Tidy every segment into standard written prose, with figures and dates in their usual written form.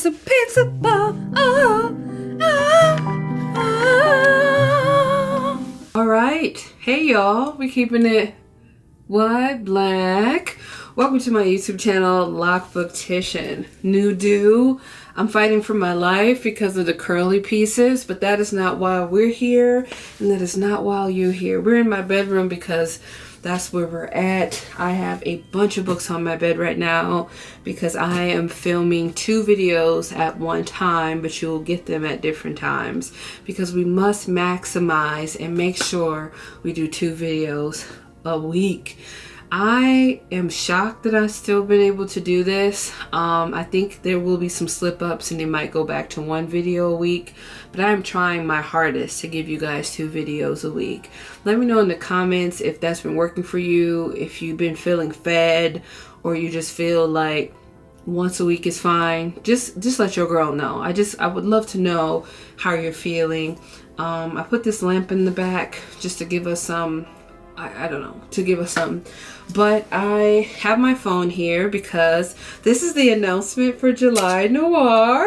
A pizza ball. All right. Hey, y'all. We're keeping it what? Black. Welcome to my YouTube channel, Loc'D. New do. I'm fighting for my life because of the curly pieces, but that is not why we're here, and that is not why you're here. We're in my bedroom because that's where we're at. I have a bunch of books on my bed right now because I am filming 2 videos at one time, but you'll get them at different times because we must maximize and make sure we do 2 videos a week. I am shocked that I've still been able to do this. I think there will be some slip ups and they might go back to 1 video a week, but I'm trying my hardest to give you guys 2 videos a week. Let me know in the comments if that's been working for you, if you've been feeling fed, or you just feel like once a week is fine. Just let your girl know. I would love to know how you're feeling. I put this lamp in the back just to give us some, I don't know, to give us some. But I have my phone here because this is the announcement for July Noir.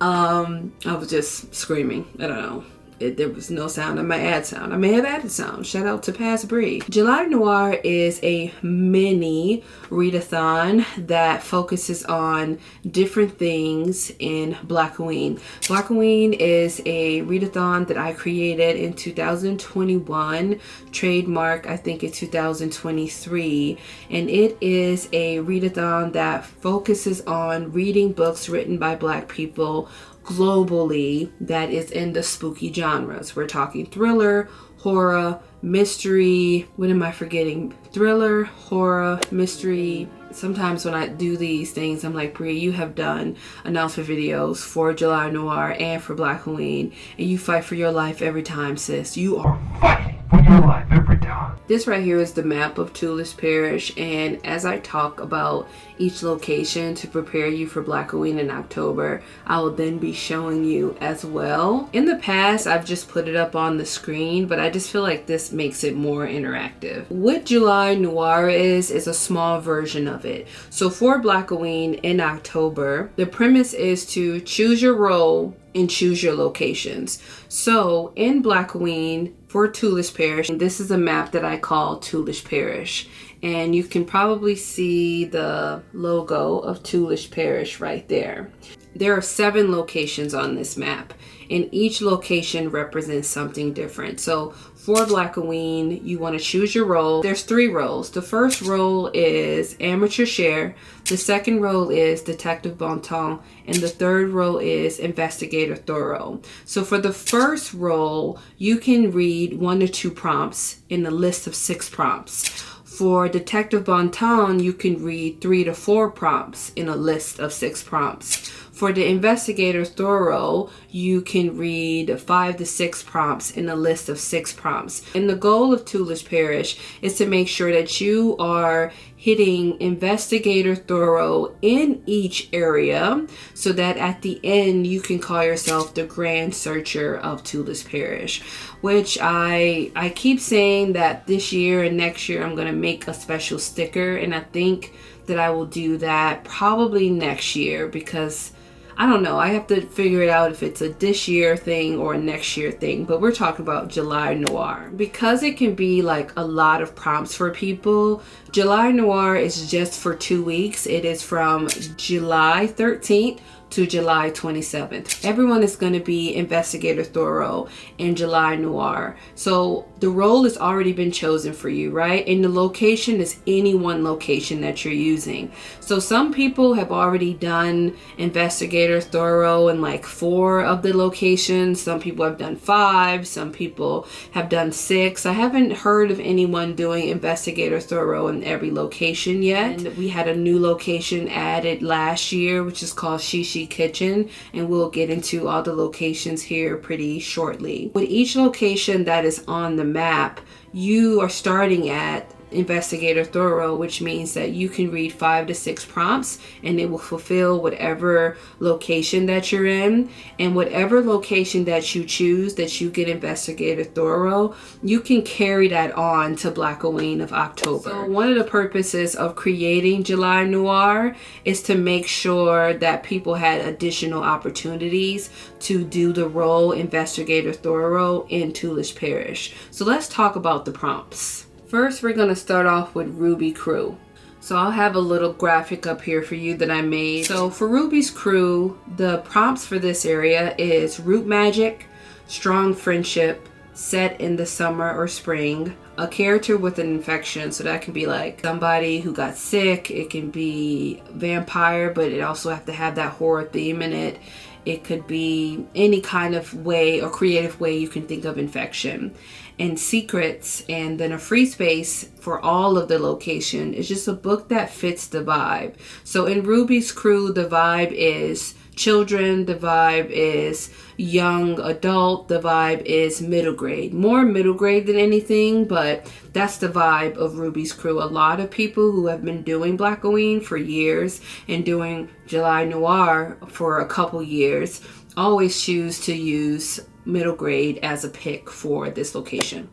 I was just screaming. I don't know. There was no sound on my ad sound. I may have added sound. Shout out to Pass Bree. July Noir is a mini readathon that focuses on different things in Blackoween. Blackoween is a readathon that I created in 2021, trademark I think in 2023, and it is a readathon that focuses on reading books written by Black people globally that is in the spooky genres. We're talking thriller, horror, mystery. What am I forgetting? Thriller, horror, mystery. Sometimes when I do these things, I'm like, Brie, you have done announcement videos for July Noir and for Blackoween, and you fight for your life every time, sis. You are fighting for your life every time. This right here is the map of Tulish Parish, and as I talk about each location to prepare you for Blackoween in October, I will then be showing you as well. In the past, I've just put it up on the screen, but I just feel like this makes it more interactive. What July Noir is a small version of it. So for Blackoween in October, the premise is to choose your role and choose your locations. So in Blackoween for Tulish Parish, and this is a map that I call Tulish Parish, and you can probably see the logo of Tulish Parish right there. There are 7 locations on this map, and each location represents something different. So for Blackoween, you want to choose your role. There's 3 roles. The first role is Amateur Share, the second role is Detective Bon Temps, and the third role is Investigator Thorough. So for the first role, you can read 1 to 2 prompts in a list of 6 prompts. For Detective Bon Temps, you can read 3 to 4 prompts in a list of 6 prompts. For the Investigator Thorough, you can read 5 to 6 prompts in a list of 6 prompts. And the goal of Tulish Parish is to make sure that you are hitting Investigator Thorough in each area so that at the end you can call yourself the Grand Searcher of Tulish Parish, which I keep saying that this year and next year I'm going to make a special sticker, and I think that I will do that probably next year because I don't know. I have to figure it out if it's a this year thing or a next year thing, but we're talking about July Noir. Because it can be like a lot of prompts for people, July Noir is just for 2 weeks. It is from July 13th to July 27th. Everyone is going to be Investigator Thorough in July Noir. So the role has already been chosen for you, right? And the location is any one location that you're using. So some people have already done Investigator Thorough in like 4 of the locations. Some people have done 5. Some people have done 6. I haven't heard of anyone doing Investigator Thorough in every location yet. And we had a new location added last year, which is called Shishi Kitchen, and we'll get into all the locations here pretty shortly. With each location that is on the map, you are starting at investigator thorough, which means that you can read 5 to 6 prompts and it will fulfill whatever location that you're in. And whatever location that you choose, that you get investigator thorough, you can carry that on to Blackoween of October. So one of the purposes of creating July Noir is to make sure that people had additional opportunities to do the role investigator thorough in Tulish Parish. So let's talk about the prompts. First, we're going to start off with Ruby Crew. So I'll have a little graphic up here for you that I made. So for Ruby's Crew, the prompts for this area is root magic, strong friendship, set in the summer or spring, a character with an infection. So that can be like somebody who got sick. It can be vampire, but it also have to have that horror theme in it. It could be any kind of way or creative way you can think of infection. And secrets, and then a free space for all of the location. It's just a book that fits the vibe. So in Ruby's Crew, the vibe is children, the vibe is young adult, the vibe is middle grade. More middle grade than anything, but that's the vibe of Ruby's Crew. A lot of people who have been doing Blackoween for years and doing July Noir for a couple years always choose to use middle grade as a pick for this location.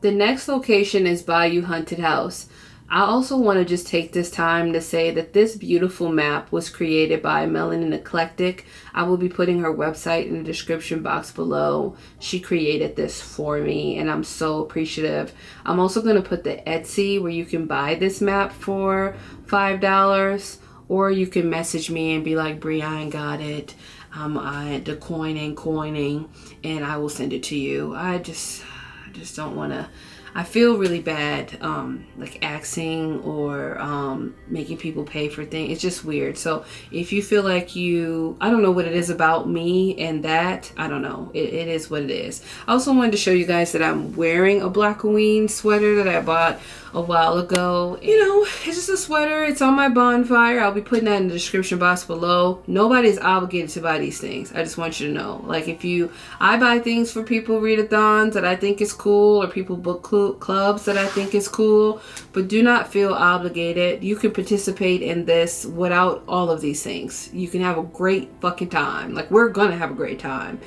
The next location is Bayou Haunted House. I also want to just take this time to say that this beautiful map was created by Melanin Eclectic. I will be putting her website in the description box below. She created this for me and I'm so appreciative. I'm also going to put the Etsy where you can buy this map for $5, or you can message me and be like, Bri, I ain't got it. The coin ain't coining, and I will send it to you. I just don't want to. I feel really bad like asking or making people pay for things. It's just weird. So if you feel like I don't know what it is about me and that, I don't know. It is what it is. I also wanted to show you guys that I'm wearing a Blackoween sweater that I bought a while ago. You know, it's just a sweater. It's on my Bonfire. I'll be putting that in the description box below. Nobody's obligated to buy these things. I just want you to know. Like I buy things for people readathons that I think is cool, or people book clubs that I think is cool, but do not feel obligated. You can participate in this without all of these things. You can have a great fucking time. Like, we're gonna have a great time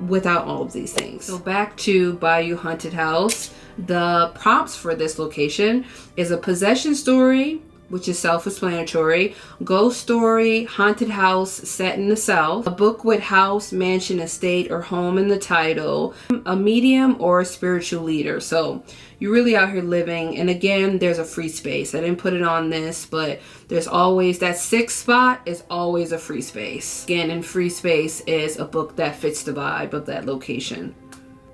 without all of these things. So back to Bayou Haunted House. The prompts for this location is a possession story, which is self-explanatory, ghost story, haunted house set in the South, a book with house, mansion, estate, or home in the title, a medium, or a spiritual leader. So you're really out here living. And again, there's a free space. I didn't put it on this, but there's always that 6th spot is always a free space. Again, in free space is a book that fits the vibe of that location.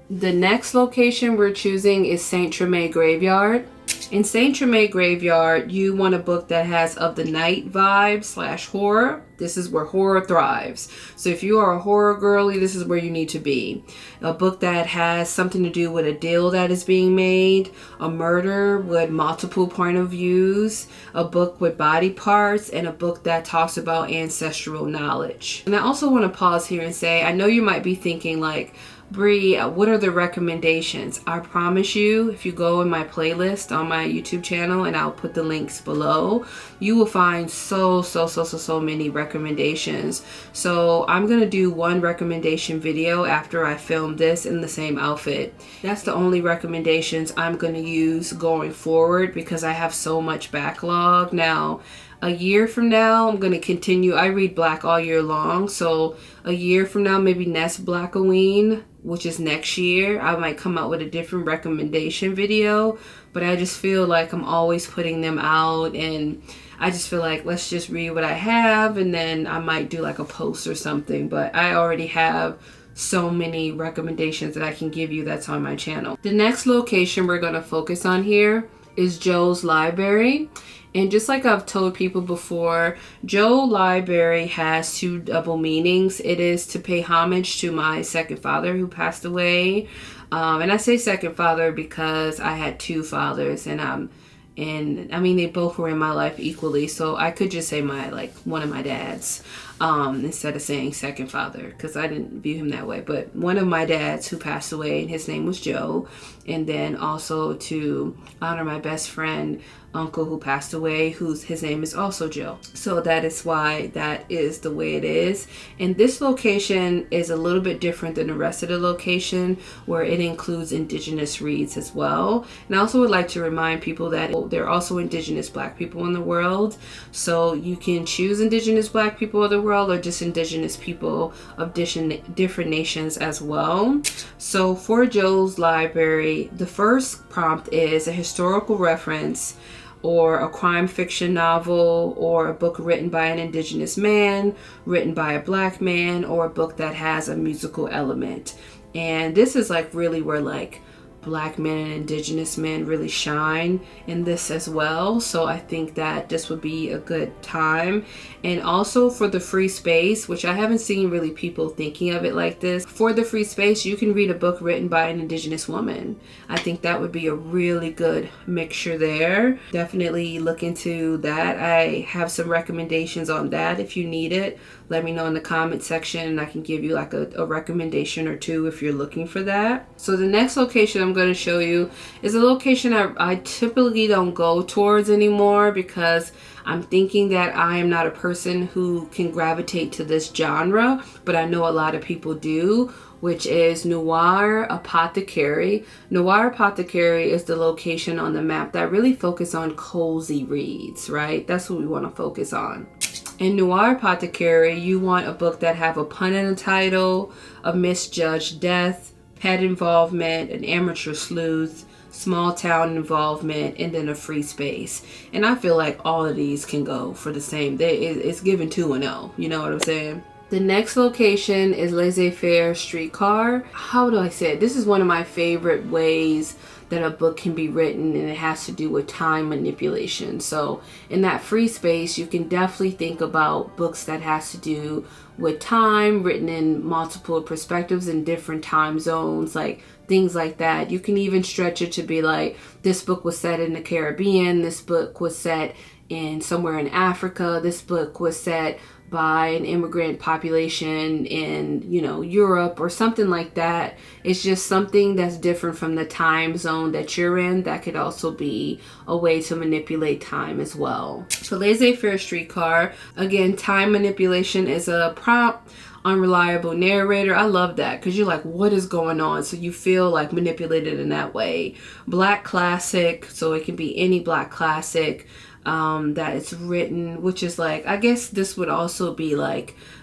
The next location we're choosing is Saint Treme Graveyard. In Saint Treme Graveyard, you want a book that has of the night vibe / horror. This is where horror thrives. So if you are a horror girly, this is where you need to be. A book that has something to do with a deal that is being made, a murder with multiple point of views, a book with body parts, and a book that talks about ancestral knowledge. And I also want to pause here and say, I know you might be thinking like, Bri, what are the recommendations? I promise you, if you go in my playlist on my YouTube channel, and I'll put the links below, you will find so many recommendations. So I'm gonna do one recommendation video after I film this in the same outfit. That's the only recommendations I'm gonna use going forward because I have so much backlog. Now, a year from now, I'm going to continue. I read Black all year long. So a year from now, maybe next Blackoween, which is next year, I might come out with a different recommendation video. But I just feel like I'm always putting them out. And I just feel like, let's just read what I have. And then I might do like a post or something. But I already have so many recommendations that I can give you that's on my channel. The next location we're going to focus on here is Joe's Library. And just like I've told people before, Joe Library has 2 double meanings. It is to pay homage to my second father who passed away. And I say second father because I had 2 fathers, and And I mean, they both were in my life equally, so I could just say one of my dads, instead of saying second father, because I didn't view him that way. But one of my dads who passed away, and his name was Joe. And then also to honor my best friend, uncle who passed away, his name is also Joe. So that is why that is the way it is. And this location is a little bit different than the rest of the location, where it includes indigenous reads as well. And I also would like to remind people that there are also indigenous Black people in the world. So you can choose indigenous Black people of the world, or just indigenous people of different nations as well. So for Joe's library, the first prompt is a historical reference, or a crime fiction novel, or a book written by an indigenous man, written by a Black man, or a book that has a musical element. And this is really where Black men and indigenous men really shine in this as well. So I think that this would be a good time. And also for the free space, which I haven't seen really people thinking of it like this. For the free space, you can read a book written by an indigenous woman. I think that would be a really good mixture there. Definitely look into that. I have some recommendations on that. If you need it, let me know in the comment section, and I can give you a recommendation or two if you're looking for that. So the next location I'm going to show you is a location I typically don't go towards anymore, because I'm thinking that I am not a person who can gravitate to this genre, but I know a lot of people do, which is Noir Apothecary. Noir Apothecary is the location on the map that really focus on cozy reads, right? That's what we want to focus on. In Noir Apothecary, you want a book that have a pun in the title, a misjudged death, pet involvement, an amateur sleuth, small town involvement, and then a free space. And I feel like all of these can go for the same. It's given 2 and 0. You know what I'm saying? The next location is Laissez-Faire Streetcar. How do I say it? This is one of my favorite ways that a book can be written, and it has to do with time manipulation. So in that free space, you can definitely think about books that has to do with time, written in multiple perspectives in different time zones, things like that. You can even stretch it to be this book was set in the Caribbean, this book was set in somewhere in Africa, this book was set by an immigrant population in, Europe or something like that. It's just something that's different from the time zone that you're in. That could also be a way to manipulate time as well. So Laissez-Faire Streetcar, again, time manipulation is a prompt. Unreliable narrator. I love that, because you're what is going on? So you feel manipulated in that way. Black classic, so it can be any Black classic that it's written, which is I guess this would also be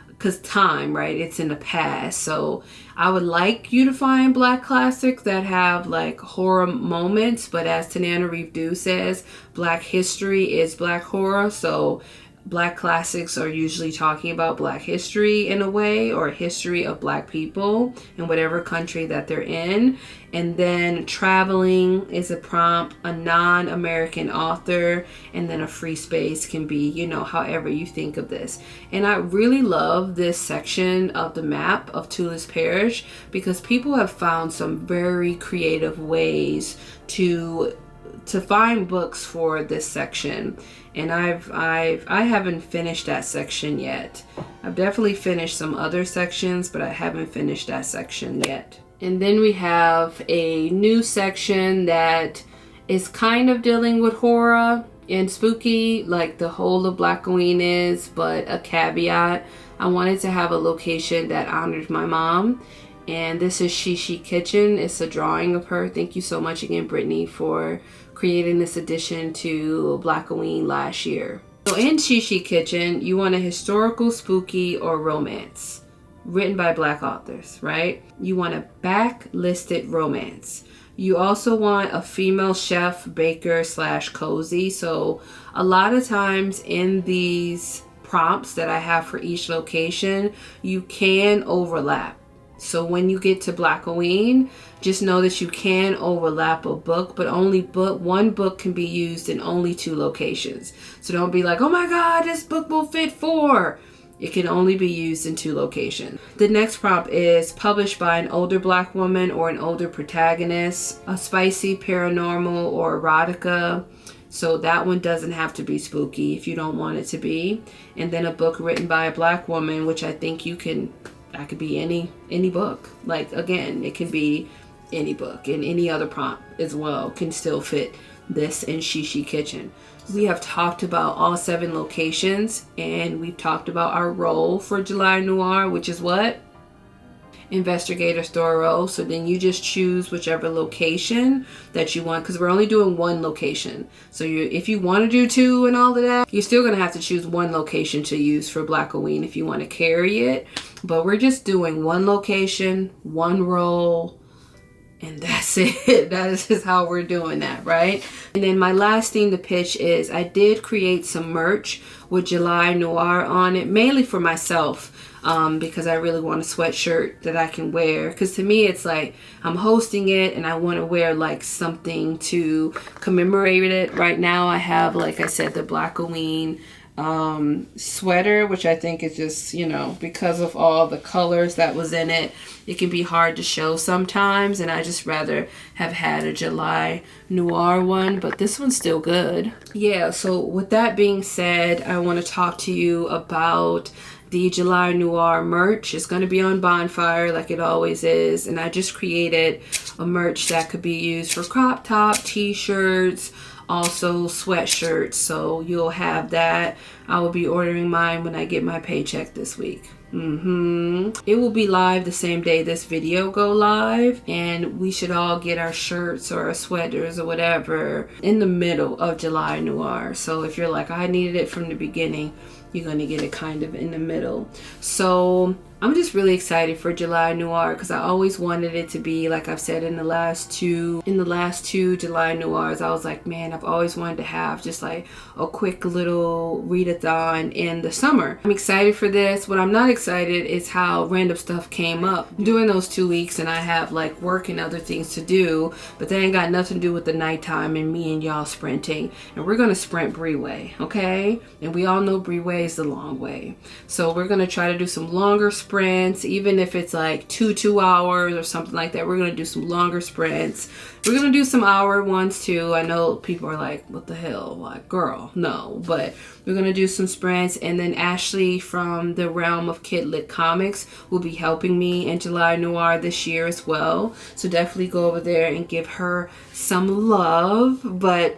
because time, right? It's in the past. So I would like you to find Black classics that have horror moments, but as Tananarive says, Black history is Black horror. So Black classics are usually talking about Black history in a way, or history of Black people in whatever country that they're in. And then traveling is a prompt, a non-American author, and then a free space can be, however you think of this. And I really love this section of the map of Tulis Parish, because people have found some very creative ways to find books for this section. And I haven't finished that section yet. I've definitely finished some other sections, but I haven't finished that section yet. And then we have a new section that is kind of dealing with horror and spooky, like the whole of Blackoween is, but a caveat. I wanted to have a location that honored my mom. And this is Shishi Kitchen. It's a drawing of her. Thank you so much again, Brittney, for creating this addition to Blackoween last year. So in Shishi Kitchen, you want a historical, spooky, or romance written by Black authors, right? You want a backlisted romance. You also want a female chef, baker / cozy. So a lot of times in these prompts that I have for each location, you can overlap. So when you get to Blackoween, just know that you can overlap a book, but one book can be used in only 2 locations. So don't be oh my God, this book will fit 4. It can only be used in 2 locations. The next prompt is published by an older Black woman or an older protagonist, a spicy, paranormal, or erotica. So that one doesn't have to be spooky if you don't want it to be. And then a book written by a Black woman, which I think that could be any book. Like, again, it can be any book, and any other prompt as well can still fit this in Shishi Kitchen. We have talked about all 7 locations, and we've talked about our role for July Noir, which is what? Investigator store role. So then you just choose whichever location that you want, because we're only doing 1 location. So if you want to do 2 and all of that, you're still going to have to choose 1 location to use for Blackoween if you want to carry it. But we're just doing 1 location, 1 role, and that's it. That is just how we're doing that, right? And then my last thing to pitch is I did create some merch with July Noir on it, mainly for myself, because I really want a sweatshirt that I can wear. Because to me, it's like I'm hosting it and I want to wear like something to commemorate it. Right now I have, like I said, the Blackoween sweater, which I think is just, you know, because of all the colors that was in it, it can be hard to show sometimes, and I just rather have had a July Noir one, but this one's still good. Yeah, so with that being said, I want to talk to you about the July Noir merch. It's going to be on Bonfire like it always is, and I just created a merch that could be used for crop top, t-shirts, also sweatshirts, so you'll have that. I will be ordering mine when I get my paycheck this week. It will be live the same day this video go live, and we should all get our shirts or our sweaters or whatever in the middle of July Noir. So if you're like, I needed it from the beginning, you're gonna get it kind of in the middle. So I'm just really excited for July Noir, because I always wanted it to be, like I've said in the last two July Noirs, I was like, man, I've always wanted to have just like a quick little readathon in the summer. I'm excited for this. What I'm not excited is how random stuff came up during those 2 weeks, and I have like work and other things to do, but that ain't got nothing to do with the nighttime and me and y'all sprinting. And we're gonna sprint Bree way, okay? And we all know Bree way is the long way. So we're gonna try to do some longer sprints, even if it's like 2 hours or something like that. We're gonna do some longer sprints. We're gonna do some hour ones too. I know people are like, what the hell? Like, girl, no. But we're gonna do some sprints, and then Ashley from the realm of Kid Lit Comics will be helping me in July Noir this year as well. So definitely go over there and give her some love. But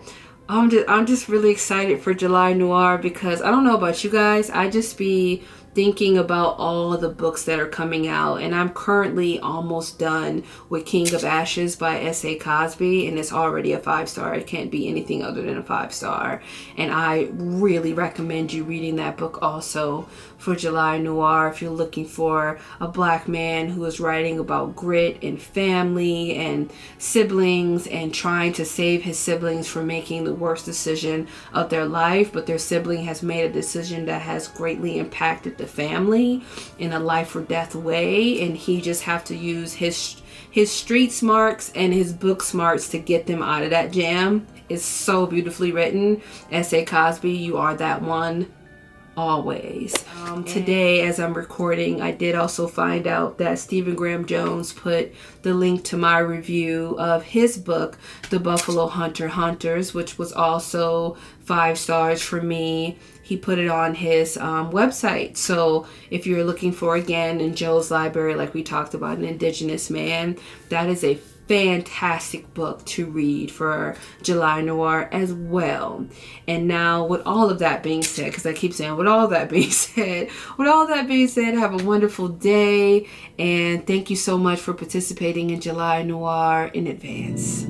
I'm just really excited for July Noir, because I don't know about you guys, I just be thinking about all the books that are coming out, and I'm currently almost done with King of Ashes by S.A. Cosby, and it's already a 5-star. It can't be anything other than a 5-star, and I really recommend you reading that book also for July Noir if you're looking for a Black man who is writing about grit and family and siblings, and trying to save his siblings from making the worst decision of their life, but their sibling has made a decision that has greatly impacted the family in a life or death way, and he just have to use his street smarts and his book smarts to get them out of that jam. It's so beautifully written. S.A. Cosby, you are that one always. Today, as I'm recording, I did also find out that Stephen Graham Jones put the link to my review of his book, The Buffalo Hunter Hunters, which was also 5 stars for me. He put it on his website. So if you're looking for, again, in Joe's library, like we talked about, an Indigenous man, that is a fantastic book to read for July Noir as well. And now, with all of that being said, because I keep saying with all that being said, have a wonderful day, and thank you so much for participating in July Noir in advance.